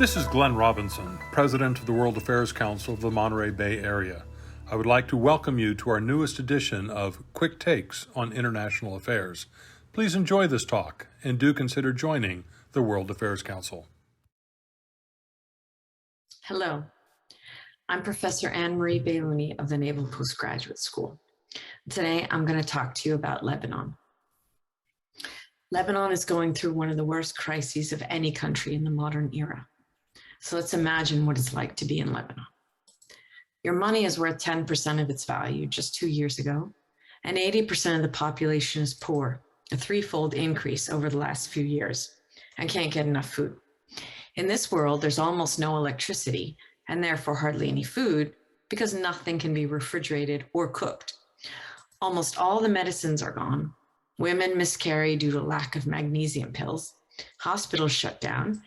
This is Glenn Robinson, President of the World Affairs Council of the Monterey Bay Area. I would like to welcome you to our newest edition of Quick Takes on International Affairs. Please enjoy this talk and do consider joining the World Affairs Council. Hello, I'm Professor Anne Marie Baylouny of the Naval Postgraduate School. Today, I'm going to talk to you about Lebanon. Lebanon is going through one of the worst crises of any country in the modern era. So let's imagine what it's like to be in Lebanon. Your money is worth 10% of its value just 2 years ago, and 80% of the population is poor, a threefold increase over the last few years, and can't get enough food. In this world, there's almost no electricity, and therefore hardly any food, because nothing can be refrigerated or cooked. Almost all the medicines are gone. Women miscarry due to lack of magnesium pills. Hospitals shut down.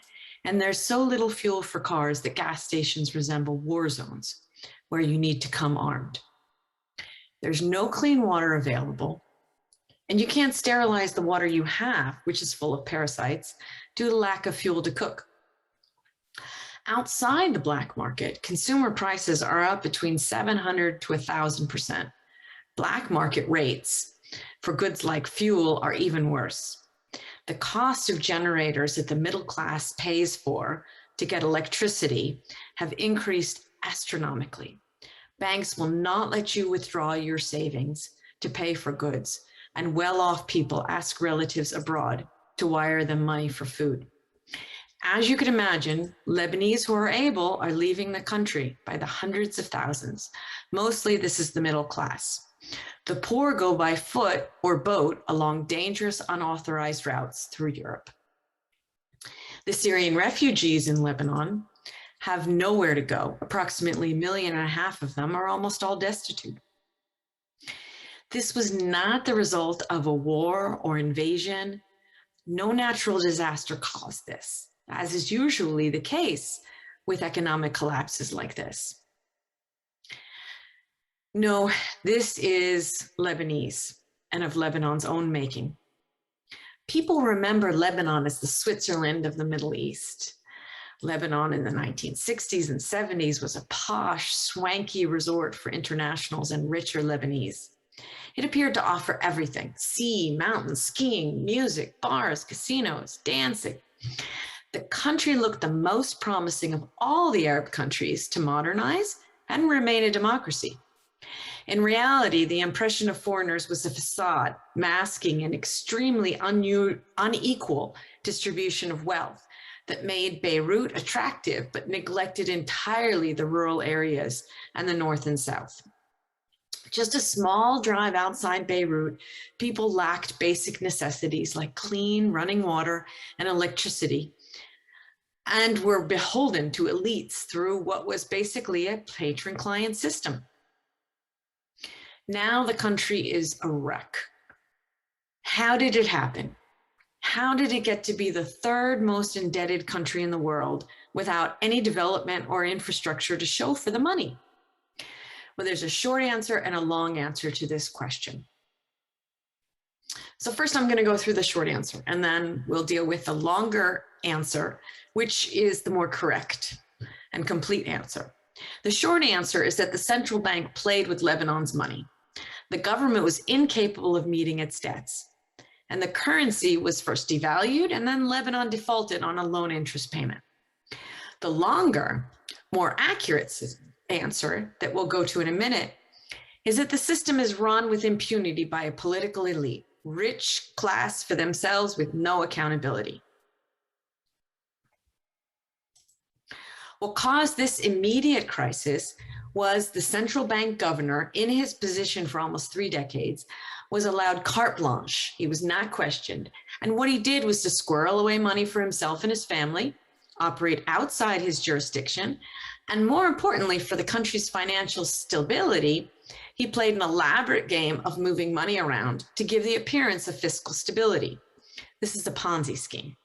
And there's so little fuel for cars that gas stations resemble war zones where you need to come armed. There's no clean water available, and you can't sterilize the water you have, which is full of parasites, due to lack of fuel to cook. Outside the black market, consumer prices are up between 700 to 1,000%. Black market rates for goods like fuel are even worse. The cost of generators that the middle class pays for to get electricity have increased astronomically. Banks will not let you withdraw your savings to pay for goods, and well-off people ask relatives abroad to wire them money for food. As you can imagine, Lebanese who are able are leaving the country by the hundreds of thousands. Mostly this is the middle class. The poor go by foot or boat along dangerous, unauthorized routes through Europe. The Syrian refugees in Lebanon have nowhere to go. Approximately 1.5 million of them are almost all destitute. This was not the result of a war or invasion. No natural disaster caused this, as is usually the case with economic collapses like this. No, this is Lebanese and of Lebanon's own making. People remember Lebanon as the Switzerland of the Middle East. Lebanon in the 1960s and 70s was a posh, swanky resort for internationals and richer Lebanese. It appeared to offer everything: sea, mountains, skiing, music, bars, casinos, dancing. The country looked the most promising of all the Arab countries to modernize and remain a democracy. In reality, the impression of foreigners was a facade, masking an extremely unequal distribution of wealth that made Beirut attractive, but neglected entirely the rural areas and the north and south. Just a small drive outside Beirut, people lacked basic necessities like clean running water and electricity, and were beholden to elites through what was basically a patron-client system. Now the country is a wreck. How did it happen? How did it get to be the third most indebted country in the world without any development or infrastructure to show for the money? Well, there's a short answer and a long answer to this question. So first I'm going to go through the short answer, and then we'll deal with the longer answer, which is the more correct and complete answer. The short answer is that the central bank played with Lebanon's money. The government was incapable of meeting its debts, and the currency was first devalued, and then Lebanon defaulted on a loan interest payment. The longer, more accurate answer that we'll go to in a minute is that the system is run with impunity by a political elite, rich class for themselves with no accountability. What caused this immediate crisis was the central bank governor, in his position for almost 3 decades, was allowed carte blanche. He was not questioned. And what he did was to squirrel away money for himself and his family, operate outside his jurisdiction, and more importantly, for the country's financial stability, he played an elaborate game of moving money around to give the appearance of fiscal stability. This is a Ponzi scheme.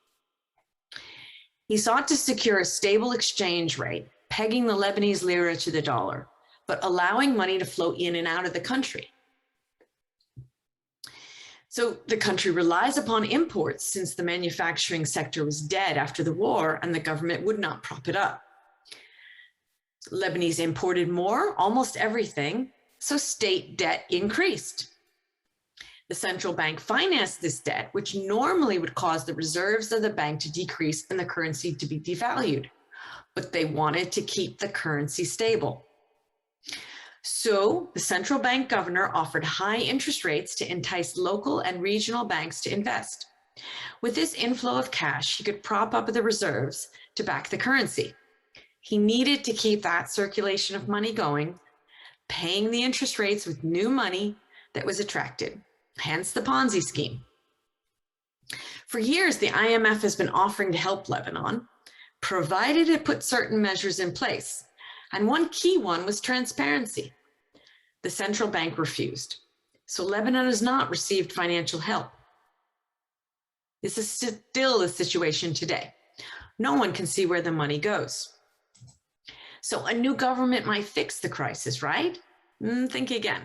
He sought to secure a stable exchange rate, pegging the Lebanese lira to the dollar, but allowing money to flow in and out of the country. So the country relies upon imports since the manufacturing sector was dead after the war and the government would not prop it up. Lebanese imported more, almost everything, so state debt increased. The central bank financed this debt, which normally would cause the reserves of the bank to decrease and the currency to be devalued. But they wanted to keep the currency stable. So the central bank governor offered high interest rates to entice local and regional banks to invest. With this inflow of cash, he could prop up the reserves to back the currency. He needed to keep that circulation of money going, paying the interest rates with new money that was attracted, hence the Ponzi scheme. For years, the IMF has been offering to help Lebanon, provided it put certain measures in place. And one key one was transparency. The central bank refused. So Lebanon has not received financial help. This is still the situation today. No one can see where the money goes. So a new government might fix the crisis, right? Think again.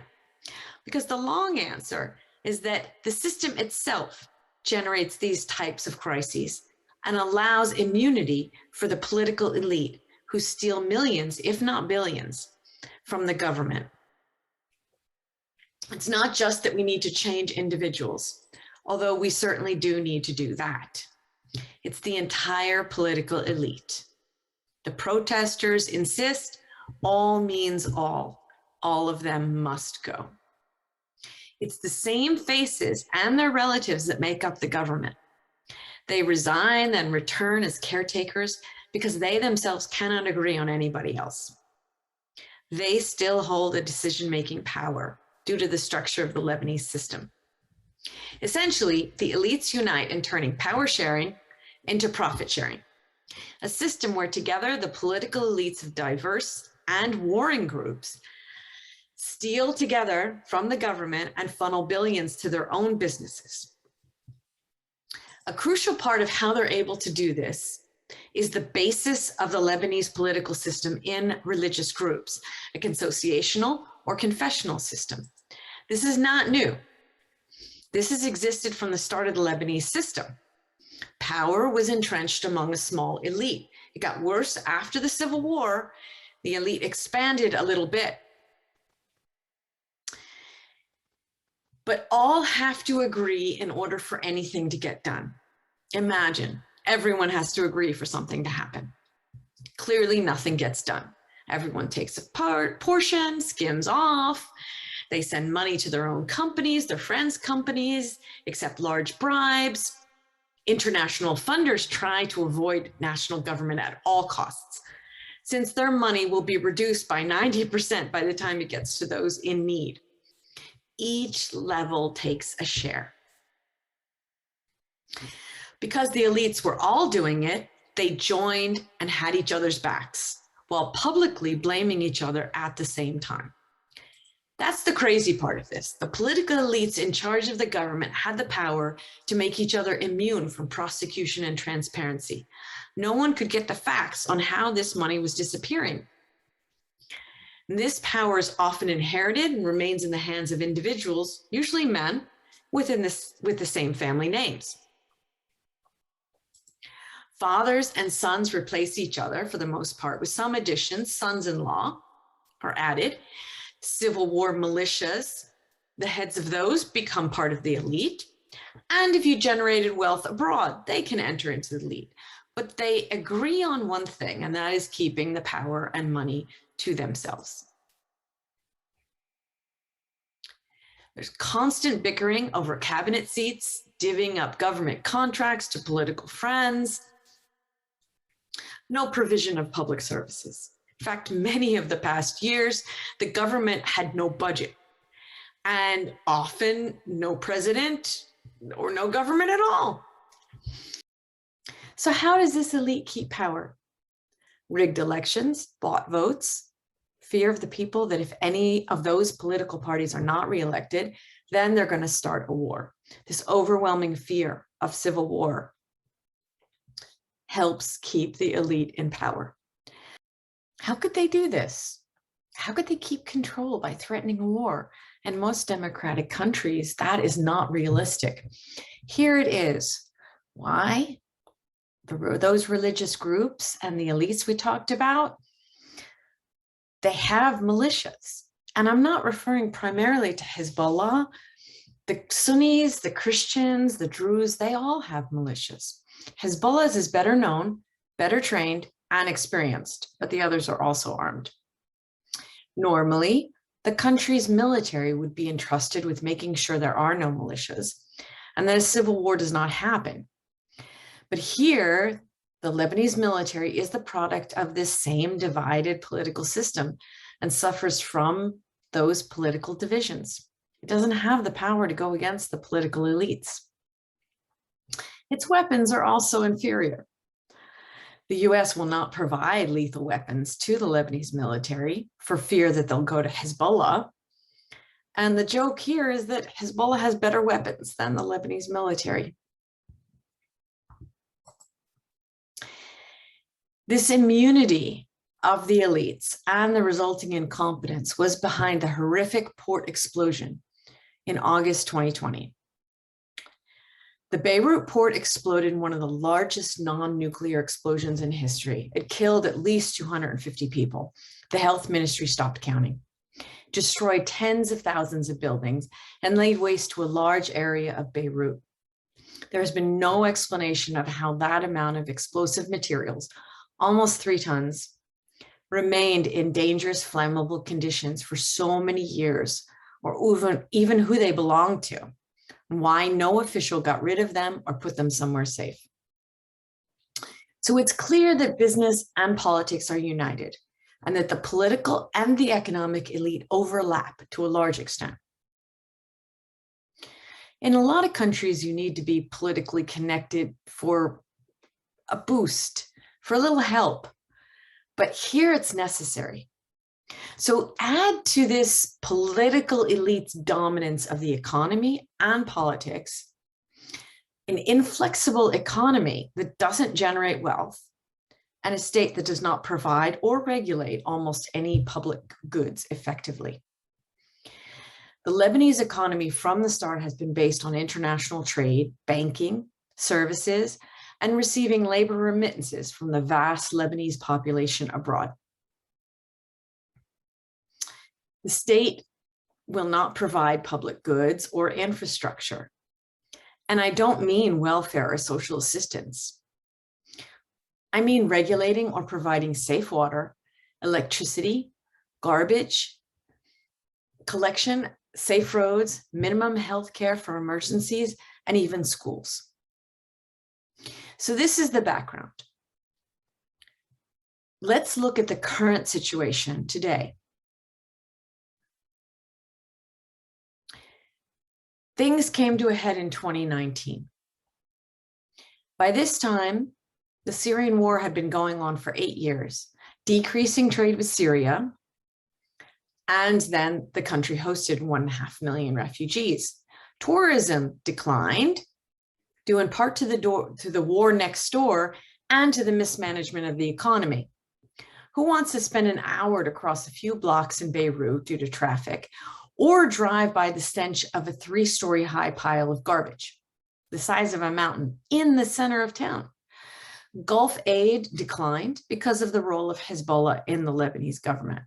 Because the long answer is that the system itself generates these types of crises and allows immunity for the political elite who steal millions, if not billions, from the government. It's not just that we need to change individuals, although we certainly do need to do that. It's the entire political elite. The protesters insist all means all. All of them must go. It's the same faces and their relatives that make up the government. They resign and return as caretakers because they themselves cannot agree on anybody else. They still hold a decision-making power due to the structure of the Lebanese system. Essentially, the elites unite in turning power sharing into profit sharing, a system where together the political elites of diverse and warring groups steal together from the government and funnel billions to their own businesses. A crucial part of how they're able to do this is the basis of the Lebanese political system in religious groups, a consociational or confessional system. This is not new. This has existed from the start of the Lebanese system. Power was entrenched among a small elite. It got worse after the Civil War. The elite expanded a little bit. But all have to agree in order for anything to get done. Imagine, everyone has to agree for something to happen. Clearly, nothing gets done. Everyone takes a portion, skims off. They send money to their own companies, their friends' companies, accept large bribes. International funders try to avoid national government at all costs, since their money will be reduced by 90% by the time it gets to those in need. Each level takes a share. Because the elites were all doing it, they joined and had each other's backs, while publicly blaming each other at the same time. That's the crazy part of this. The political elites in charge of the government had the power to make each other immune from prosecution and transparency. No one could get the facts on how this money was disappearing. This power is often inherited and remains in the hands of individuals, usually men, with the same family names. Fathers and sons replace each other for the most part, with some additions. Sons-in-law are added. Civil War militias, the heads of those become part of the elite. And if you generated wealth abroad, they can enter into the elite. But they agree on one thing, and that is keeping the power and money to themselves. There's constant bickering over cabinet seats, divvying up government contracts to political friends. No provision of public services. In fact, many of the past years, the government had no budget, and often no president or no government at all. So how does this elite keep power? Rigged elections, bought votes, fear of the people that if any of those political parties are not reelected, then they're going to start a war. This overwhelming fear of civil war helps keep the elite in power. How could they do this? How could they keep control by threatening a war In most democratic countries, that is not realistic. Here it is. Why? Those religious groups and the elites we talked about, they have militias. And I'm not referring primarily to Hezbollah. The Sunnis, the Christians, the Druze, they all have militias. Hezbollah is better known, better trained, and experienced, but the others are also armed. Normally, the country's military would be entrusted with making sure there are no militias and that a civil war does not happen. But here, the Lebanese military is the product of this same divided political system and suffers from those political divisions. It doesn't have the power to go against the political elites. Its weapons are also inferior. The US will not provide lethal weapons to the Lebanese military for fear that they'll go to Hezbollah. And the joke here is that Hezbollah has better weapons than the Lebanese military. This immunity of the elites and the resulting incompetence was behind the horrific port explosion in August 2020. The Beirut port exploded in one of the largest non-nuclear explosions in history. It killed at least 250 people. The health ministry stopped counting, destroyed tens of thousands of buildings, and laid waste to a large area of Beirut. There has been no explanation of how that amount of explosive materials, almost 3 tons, remained in dangerous, flammable conditions for so many years, or even who they belonged to, and why no official got rid of them or put them somewhere safe. So it's clear that business and politics are united, and that the political and the economic elite overlap to a large extent. In a lot of countries, you need to be politically connected for a boost, for a little help, but here it's necessary. So add to this political elite's dominance of the economy and politics an inflexible economy that doesn't generate wealth, and a state that does not provide or regulate almost any public goods effectively. The Lebanese economy from the start has been based on international trade, banking, services, and receiving labor remittances from the vast Lebanese population abroad. The state will not provide public goods or infrastructure. And I don't mean welfare or social assistance. I mean regulating or providing safe water, electricity, garbage collection, safe roads, minimum health care for emergencies, and even schools. So this is the background. Let's look at the current situation today. Things came to a head in 2019. By this time, the Syrian war had been going on for 8 years, decreasing trade with Syria, and then the country hosted 1.5 million refugees. Tourism declined, due in part to the war next door and to the mismanagement of the economy. Who wants to spend an hour to cross a few blocks in Beirut due to traffic, or drive by the stench of a 3-story high pile of garbage, the size of a mountain, in the center of town? Gulf aid declined because of the role of Hezbollah in the Lebanese government.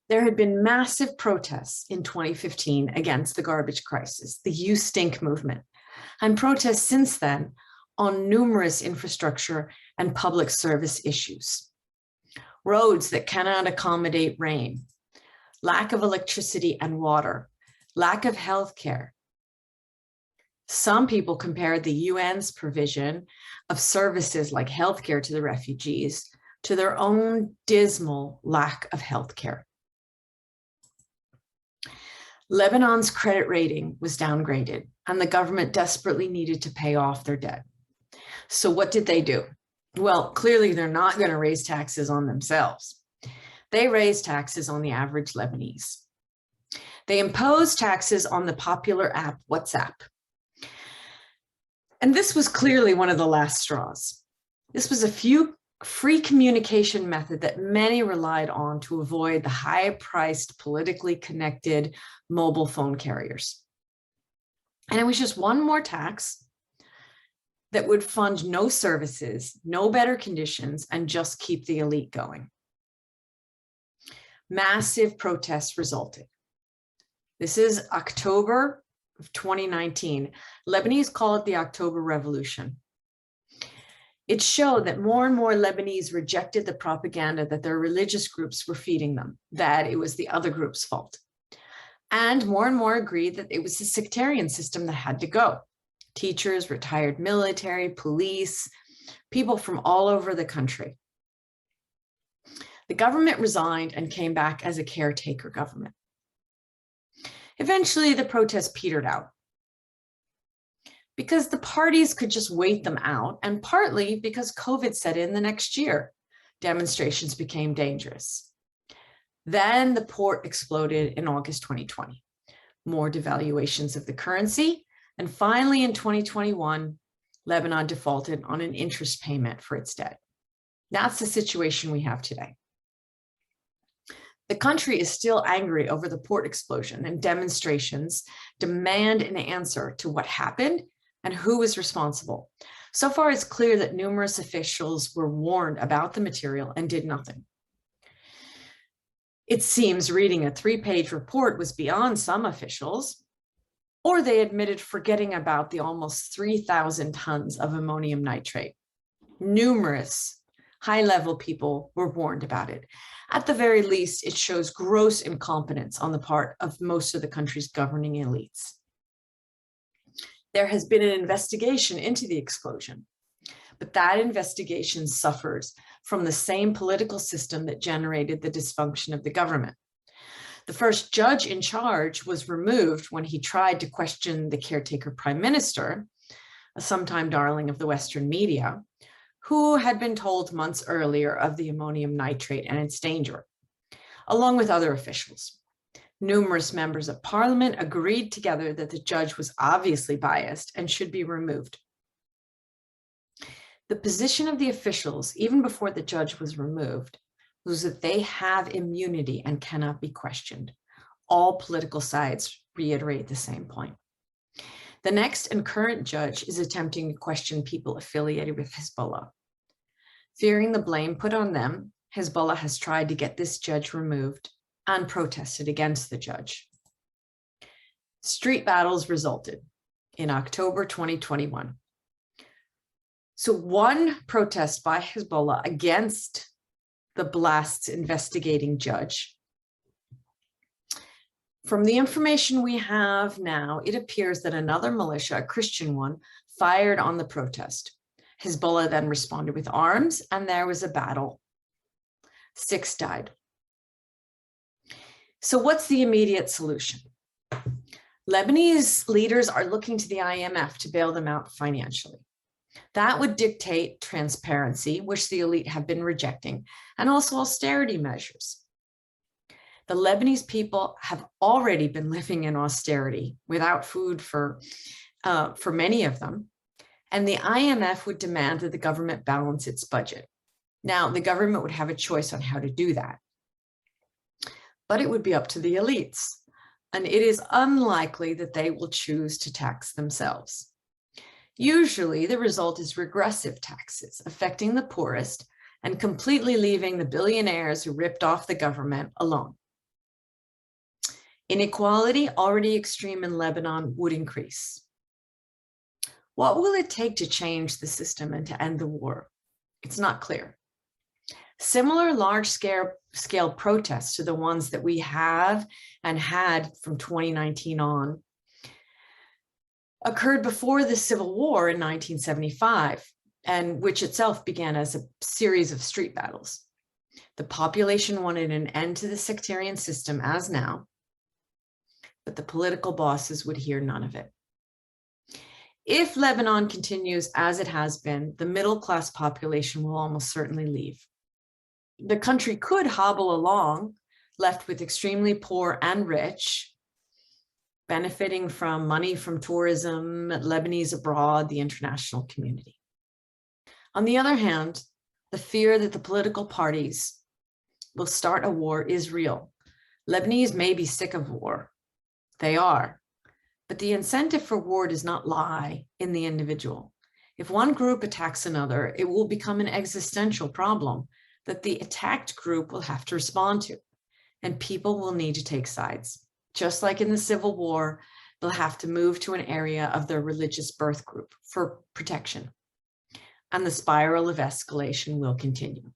There had been massive protests in 2015 against the garbage crisis, the You Stink movement, and protests since then on numerous infrastructure and public service issues. Roads that cannot accommodate rain, lack of electricity and water, lack of health care. Some people compared the UN's provision of services like healthcare to the refugees to their own dismal lack of healthcare. Lebanon's credit rating was downgraded, and the government desperately needed to pay off their debt. So what did they do? Well, clearly they're not going to raise taxes on themselves. They raised taxes on the average Lebanese. They imposed taxes on the popular app WhatsApp. And this was clearly one of the last straws. This was a few free communication method that many relied on to avoid the high-priced, politically connected mobile phone carriers. And it was just one more tax that would fund no services, no better conditions, and just keep the elite going. Massive protests resulted. This is October of 2019. Lebanese call it the October Revolution. It showed that more and more Lebanese rejected the propaganda that their religious groups were feeding them, that it was the other group's fault. And more agreed that it was the sectarian system that had to go. Teachers, retired military, police, people from all over the country. The government resigned and came back as a caretaker government. Eventually, the protests petered out because the parties could just wait them out, and partly because COVID set in the next year. Demonstrations became dangerous. Then the port exploded in August 2020. More devaluations of the currency, and finally in 2021, Lebanon defaulted on an interest payment for its debt. That's the situation we have today. The country is still angry over the port explosion, and demonstrations demand an answer to what happened and who is responsible. So far, it's clear that numerous officials were warned about the material and did nothing. It seems reading a 3-page report was beyond some officials, or they admitted forgetting about the almost 3,000 tons of ammonium nitrate. Numerous high-level people were warned about it. At the very least, it shows gross incompetence on the part of most of the country's governing elites. There has been an investigation into the explosion, but that investigation suffers from the same political system that generated the dysfunction of the government. The first judge in charge was removed when he tried to question the caretaker prime minister, a sometime darling of the Western media, who had been told months earlier of the ammonium nitrate and its danger, along with other officials. Numerous members of parliament agreed together that the judge was obviously biased and should be removed. The position of the officials, even before the judge was removed, was that they have immunity and cannot be questioned. All political sides reiterate the same point. The next and current judge is attempting to question people affiliated with Hezbollah. Fearing the blame put on them, Hezbollah has tried to get this judge removed and protested against the judge. Street battles resulted in October 2021. So one protest by Hezbollah against the blast's investigating judge. From the information we have now, it appears that another militia, a Christian one, fired on the protest. Hezbollah then responded with arms, and there was a battle. 6 died. So what's the immediate solution? Lebanese leaders are looking to the IMF to bail them out financially. That would dictate transparency, which the elite have been rejecting, and also austerity measures. The Lebanese people have already been living in austerity without food for many of them, and the IMF would demand that the government balance its budget. Now, the government would have a choice on how to do that, but it would be up to the elites, and it is unlikely that they will choose to tax themselves. Usually, the result is regressive taxes affecting the poorest and completely leaving the billionaires who ripped off the government alone. Inequality, already extreme in Lebanon, would increase. What will it take to change the system and to end the war? It's not clear. Similar large-scale protests to the ones that we have and had from 2019 on occurred before the Civil War in 1975, and which itself began as a series of street battles. The population wanted an end to the sectarian system as now, but the political bosses would hear none of it. If Lebanon continues as it has been, the middle-class population will almost certainly leave. The country could hobble along, left with extremely poor and rich, benefiting from money from tourism, Lebanese abroad, the international community. On the other hand, The fear that the political parties will start a war is real. Lebanese may be sick of war. They are. But the incentive for war does not lie in the individual. If one group attacks another, it will become an existential problem that the attacked group will have to respond to, and people will need to take sides. Just like in the Civil War, they'll have to move to an area of their religious birth group for protection, and the spiral of escalation will continue.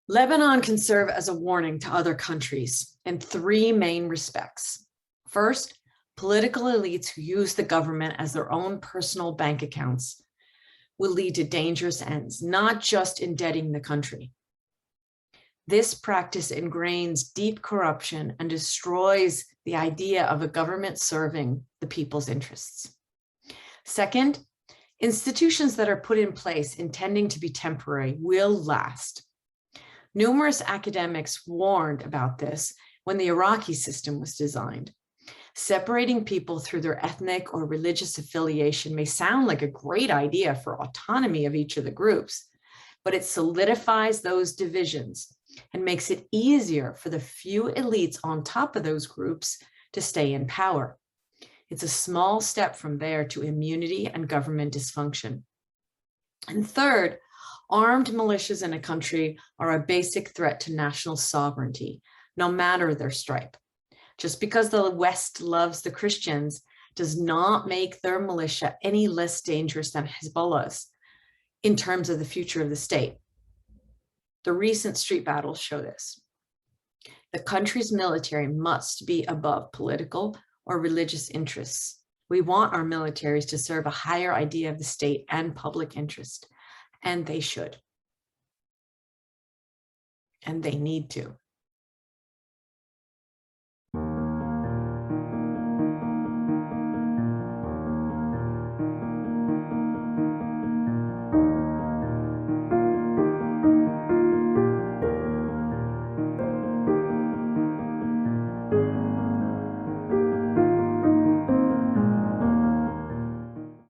Lebanon can serve as a warning to other countries in three main respects. First, political elites who use the government as their own personal bank accounts will lead to dangerous ends, not just indebting the country. This practice ingrains deep corruption and destroys the idea of a government serving the people's interests. Second, institutions that are put in place intending to be temporary will last. Numerous academics warned about this when the Iraqi system was designed. Separating people through their ethnic or religious affiliation may sound like a great idea for autonomy of each of the groups, but it solidifies those divisions and makes it easier for the few elites on top of those groups to stay in power. It's a small step from there to immunity and government dysfunction. And third, armed militias in a country are a basic threat to national sovereignty, no matter their stripe. Just because the West loves the Christians does not make their militia any less dangerous than Hezbollah's in terms of the future of the state. The recent street battles show this. The country's military must be above political or religious interests. We want our militaries to serve a higher idea of the state and public interest, and they should. And they need to.